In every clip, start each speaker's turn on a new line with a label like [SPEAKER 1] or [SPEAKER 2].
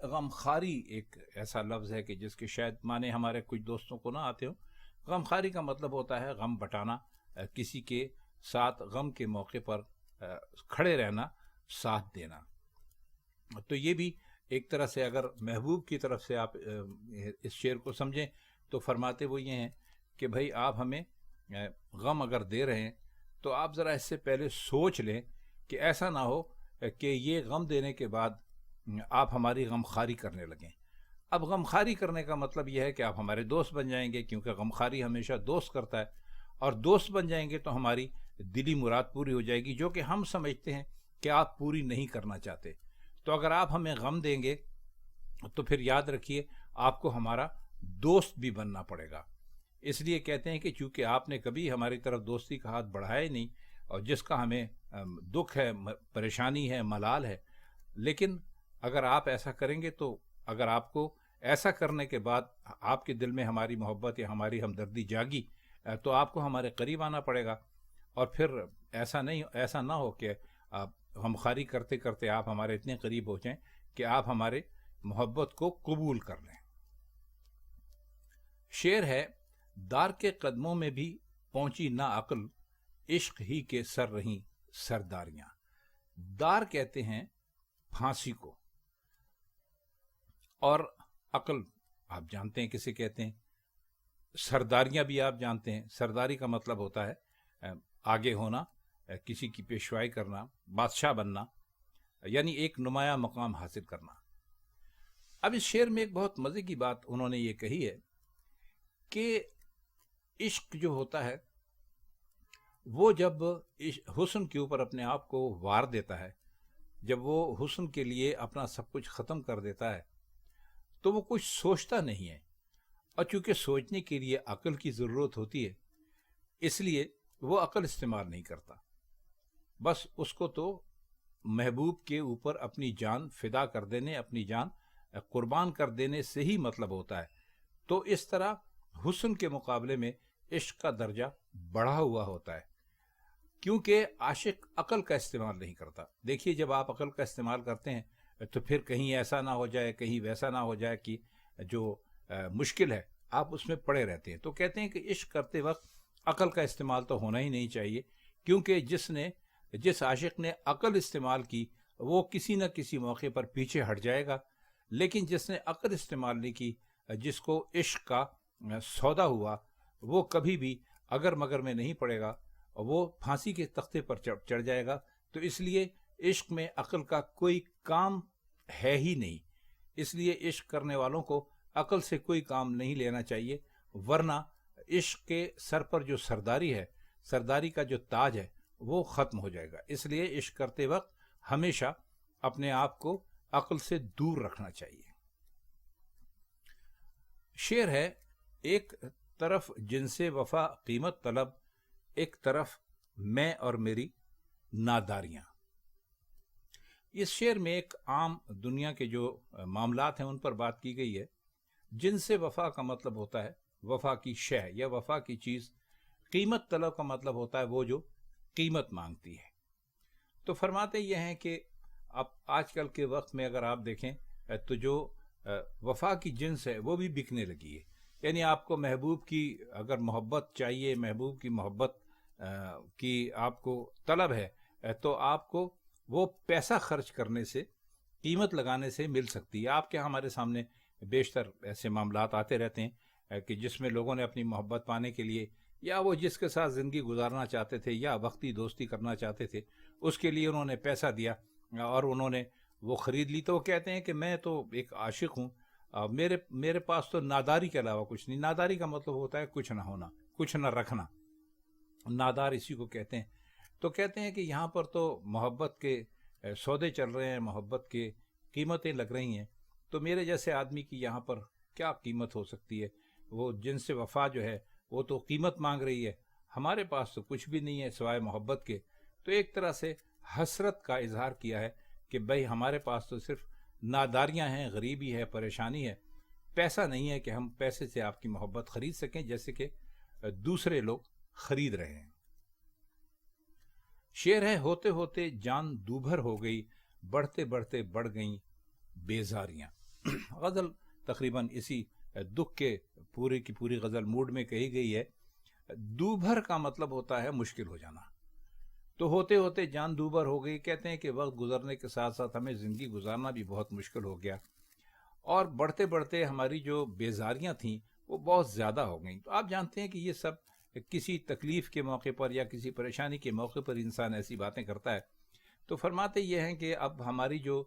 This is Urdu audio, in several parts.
[SPEAKER 1] غمخاری ایک ایسا لفظ ہے کہ جس کے شاید معنی ہمارے کچھ دوستوں کو نہ آتے ہوں۔ غمخاری کا مطلب ہوتا ہے غم بٹانا، کسی کے ساتھ غم کے موقع پر کھڑے رہنا، ساتھ دینا۔ تو یہ بھی ایک طرح سے اگر محبوب کی طرف سے آپ اس شعر کو سمجھیں تو فرماتے وہ یہ ہیں کہ بھائی آپ ہمیں غم اگر دے رہے ہیں تو آپ ذرا اس سے پہلے سوچ لیں کہ ایسا نہ ہو کہ یہ غم دینے کے بعد آپ ہماری غمخواری کرنے لگیں۔ اب غمخواری کرنے کا مطلب یہ ہے کہ آپ ہمارے دوست بن جائیں گے، کیونکہ غمخواری ہمیشہ دوست کرتا ہے، اور دوست بن جائیں گے تو ہماری دلی مراد پوری ہو جائے گی، جو کہ ہم سمجھتے ہیں کہ آپ پوری نہیں کرنا چاہتے۔ تو اگر آپ ہمیں غم دیں گے تو پھر یاد رکھیے آپ کو ہمارا دوست بھی بننا پڑے گا۔ اس لیے کہتے ہیں کہ چونکہ آپ نے کبھی ہماری طرف دوستی کا ہاتھ بڑھایا ہی نہیں، اور جس کا ہمیں دکھ ہے، پریشانی ہے، ملال ہے، لیکن اگر آپ ایسا کریں گے تو اگر آپ کو ایسا کرنے کے بعد آپ کے دل میں ہماری محبت یا ہماری ہمدردی جاگی تو آپ کو ہمارے قریب آنا پڑے گا، اور پھر ایسا نہ ہو کہ آپ غمخواری کرتے کرتے آپ ہمارے اتنے قریب ہو جائیں کہ آپ ہمارے محبت کو قبول کر لیں۔ شعر ہے، دار کے قدموں میں بھی پہنچی نہ عقل، عشق ہی کے سر رہیں سرداریاں۔ دار کہتے ہیں پھانسی کو، اور عقل آپ جانتے ہیں کسے کہتے ہیں، سرداریاں بھی آپ جانتے ہیں۔ سرداری کا مطلب ہوتا ہے آگے ہونا، کسی کی پیشوائی کرنا، بادشاہ بننا، یعنی ایک نمایاں مقام حاصل کرنا۔ اب اس شعر میں ایک بہت مزے کی بات انہوں نے یہ کہی ہے کہ عشق جو ہوتا ہے وہ جب حسن کے اوپر اپنے آپ کو وار دیتا ہے، جب وہ حسن کے لیے اپنا سب کچھ ختم کر دیتا ہے تو وہ کچھ سوچتا نہیں ہے، اور چونکہ سوچنے کے لیے عقل کی ضرورت ہوتی ہے اس لیے وہ عقل استعمال نہیں کرتا، بس اس کو تو محبوب کے اوپر اپنی جان فدا کر دینے، اپنی جان قربان کر دینے سے ہی مطلب ہوتا ہے۔ تو اس طرح حسن کے مقابلے میں عشق کا درجہ بڑھا ہوا ہوتا ہے، کیونکہ عاشق عقل کا استعمال نہیں کرتا۔ دیکھیے جب آپ عقل کا استعمال کرتے ہیں تو پھر کہیں ایسا نہ ہو جائے، کہیں ویسا نہ ہو جائے کہ جو مشکل ہے آپ اس میں پڑے رہتے ہیں۔ تو کہتے ہیں کہ عشق کرتے وقت عقل کا استعمال تو ہونا ہی نہیں چاہیے، کیونکہ جس عاشق نے عقل استعمال کی وہ کسی نہ کسی موقع پر پیچھے ہٹ جائے گا، لیکن جس نے عقل استعمال نہیں کی، جس کو عشق کا سودا ہوا، وہ کبھی بھی اگر مگر میں نہیں پڑے گا، وہ پھانسی کے تختے پر چڑھ جائے گا۔ تو اس لیے عشق میں عقل کا کوئی کام ہے ہی نہیں، اس لیے عشق کرنے والوں کو عقل سے کوئی کام نہیں لینا چاہیے، ورنہ عشق کے سر پر جو سرداری ہے، سرداری کا جو تاج ہے وہ ختم ہو جائے گا۔ اس لیے عشق کرتے وقت ہمیشہ اپنے آپ کو عقل سے دور رکھنا چاہیے۔ شعر ہے، ایک طرف جن سے وفا قیمت طلب، ایک طرف میں اور میری ناداریاں۔ اس شعر میں ایک عام دنیا کے جو معاملات ہیں ان پر بات کی گئی ہے۔ جن سے وفا کا مطلب ہوتا ہے وفا کی شے یا وفا کی چیز، قیمت طلب کا مطلب ہوتا ہے وہ جو قیمت مانگتی ہے۔ تو فرماتے یہ ہیں کہ اب آج کل کے وقت میں اگر آپ دیکھیں تو جو وفا کی جنس ہے وہ بھی بکنے لگی ہے، یعنی آپ کو محبوب کی اگر محبت چاہیے، محبوب کی محبت کی آپ کو طلب ہے، تو آپ کو وہ پیسہ خرچ کرنے سے، قیمت لگانے سے مل سکتی ہے۔ آپ کے ہمارے سامنے بیشتر ایسے معاملات آتے رہتے ہیں کہ جس میں لوگوں نے اپنی محبت پانے کے لیے، یا وہ جس کے ساتھ زندگی گزارنا چاہتے تھے یا وقتی دوستی کرنا چاہتے تھے، اس کے لیے انہوں نے پیسہ دیا اور انہوں نے وہ خرید لی۔ تو وہ کہتے ہیں کہ میں تو ایک عاشق ہوں، میرے پاس تو ناداری کے علاوہ کچھ نہیں۔ ناداری کا مطلب ہوتا ہے کچھ نہ ہونا، کچھ نہ رکھنا، نادار اسی کو کہتے ہیں۔ تو کہتے ہیں کہ یہاں پر تو محبت کے سودے چل رہے ہیں، محبت کے قیمتیں لگ رہی ہیں، تو میرے جیسے آدمی کی یہاں پر کیا قیمت ہو سکتی ہے؟ وہ جن سے وفا جو ہے وہ تو قیمت مانگ رہی ہے، ہمارے پاس تو کچھ بھی نہیں ہے سوائے محبت کے۔ تو ایک طرح سے حسرت کا اظہار کیا ہے کہ بھائی ہمارے پاس تو صرف ناداریاں ہیں، غریبی ہے، پریشانی ہے، پیسہ نہیں ہے کہ ہم پیسے سے آپ کی محبت خرید سکیں جیسے کہ دوسرے لوگ خرید رہے ہیں۔ شعر ہے، ہوتے ہوتے جان دوبھر ہو گئی، بڑھتے بڑھتے بڑھ گئیں بیزاریاں۔ غزل تقریباً اسی دکھ کے پوری کی پوری غزل موڈ میں کہی گئی ہے۔ دوبھر کا مطلب ہوتا ہے مشکل ہو جانا، تو ہوتے ہوتے جان دوبھر ہو گئی۔ کہتے ہیں کہ وقت گزرنے کے ساتھ ساتھ ہمیں زندگی گزارنا بھی بہت مشکل ہو گیا، اور بڑھتے بڑھتے ہماری جو بیزاریاں تھیں وہ بہت زیادہ ہو گئیں۔ تو آپ جانتے ہیں کہ یہ سب کسی تکلیف کے موقع پر یا کسی پریشانی کے موقع پر انسان ایسی باتیں کرتا ہے۔ تو فرماتے یہ ہیں کہ اب ہماری جو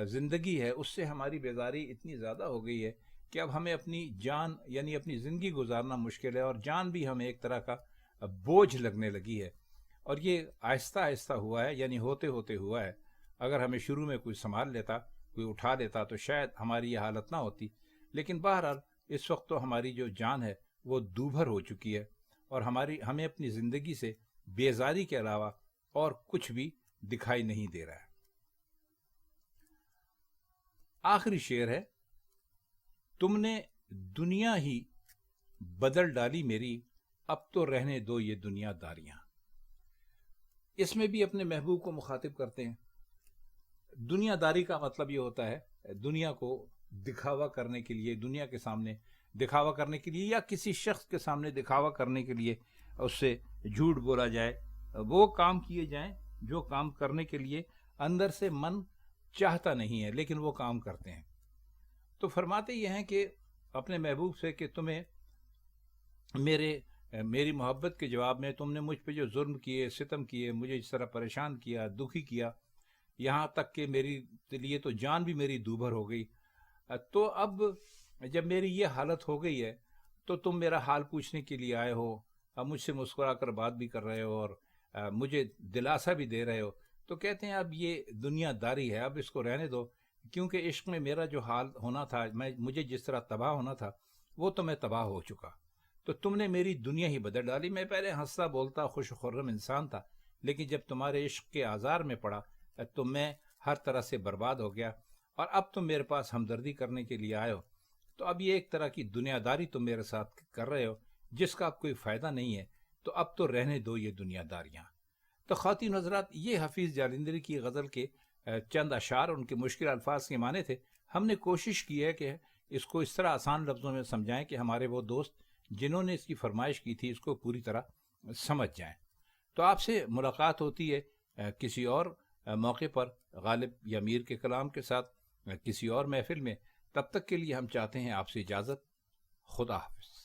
[SPEAKER 1] زندگی ہے اس سے ہماری بیزاری اتنی زیادہ ہو گئی ہے کہ اب ہمیں اپنی جان یعنی اپنی زندگی گزارنا مشکل ہے، اور جان بھی ہمیں ایک طرح کا بوجھ لگنے لگی ہے۔ اور یہ آہستہ آہستہ ہوا ہے، یعنی ہوتے ہوتے ہوا ہے۔ اگر ہمیں شروع میں کوئی سنبھال لیتا، کوئی اٹھا لیتا، تو شاید ہماری یہ حالت نہ ہوتی۔ لیکن بہرحال اس وقت تو ہماری جو جان ہے وہ دوبھر ہو چکی ہے، اور ہمیں اپنی زندگی سے بیزاری کے علاوہ اور کچھ بھی دکھائی نہیں دے رہا ہے۔ آخری شعر ہے، تم نے دنیا ہی بدل ڈالی میری، اب تو رہنے دو یہ دنیا داریاں۔ اس میں بھی اپنے محبوب کو مخاطب کرتے ہیں۔ دنیا داری کا مطلب یہ ہوتا ہے دنیا کو دکھاوا کرنے کے لیے، دنیا کے سامنے دکھاوا کرنے کے لیے، یا کسی شخص کے سامنے دکھاوا کرنے کے لیے اس سے جھوٹ بولا جائے، وہ کام کیے جائیں جو کام کرنے کے لیے اندر سے من چاہتا نہیں ہے لیکن وہ کام کرتے ہیں۔ تو فرماتے یہ ہیں کہ اپنے محبوب سے کہ تمہیں میری محبت کے جواب میں تم نے مجھ پہ جو ظلم کیے، ستم کیے، مجھے اس طرح پریشان کیا، دکھی کیا، یہاں تک کہ میری لیے تو جان بھی میری دوبھر ہو گئی۔ تو اب جب میری یہ حالت ہو گئی ہے تو تم میرا حال پوچھنے کے لیے آئے ہو، اب مجھ سے مسکرا کر بات بھی کر رہے ہو اور مجھے دلاسا بھی دے رہے ہو۔ تو کہتے ہیں اب یہ دنیا داری ہے، اب اس کو رہنے دو، کیونکہ عشق میں میرا جو حال ہونا تھا، مجھے جس طرح تباہ ہونا تھا وہ تو میں تباہ ہو چکا۔ تو تم نے میری دنیا ہی بدل ڈالی۔ میں پہلے ہنستا بولتا خوش و خرم انسان تھا، لیکن جب تمہارے عشق کے آزار میں پڑا تو میں ہر طرح سے برباد ہو گیا، اور اب تم میرے پاس ہمدردی کرنے کے لیے آئے ہو۔ تو اب یہ ایک طرح کی دنیا داری تم میرے ساتھ کر رہے ہو جس کا اب کوئی فائدہ نہیں ہے، تو اب تو رہنے دو یہ دنیا داریاں۔ تو خواتین حضرات، یہ حفیظ جالندھری کی غزل کے چند اشعار، ان کے مشکل الفاظ کے معنی تھے۔ ہم نے کوشش کی ہے کہ اس کو اس طرح آسان لفظوں میں سمجھائیں کہ ہمارے وہ دوست جنہوں نے اس کی فرمائش کی تھی اس کو پوری طرح سمجھ جائیں۔ تو آپ سے ملاقات ہوتی ہے کسی اور موقع پر، غالب یا میر کے کلام کے ساتھ کسی اور محفل میں۔ تب تک کے لیے ہم چاہتے ہیں آپ سے اجازت۔ خدا حافظ۔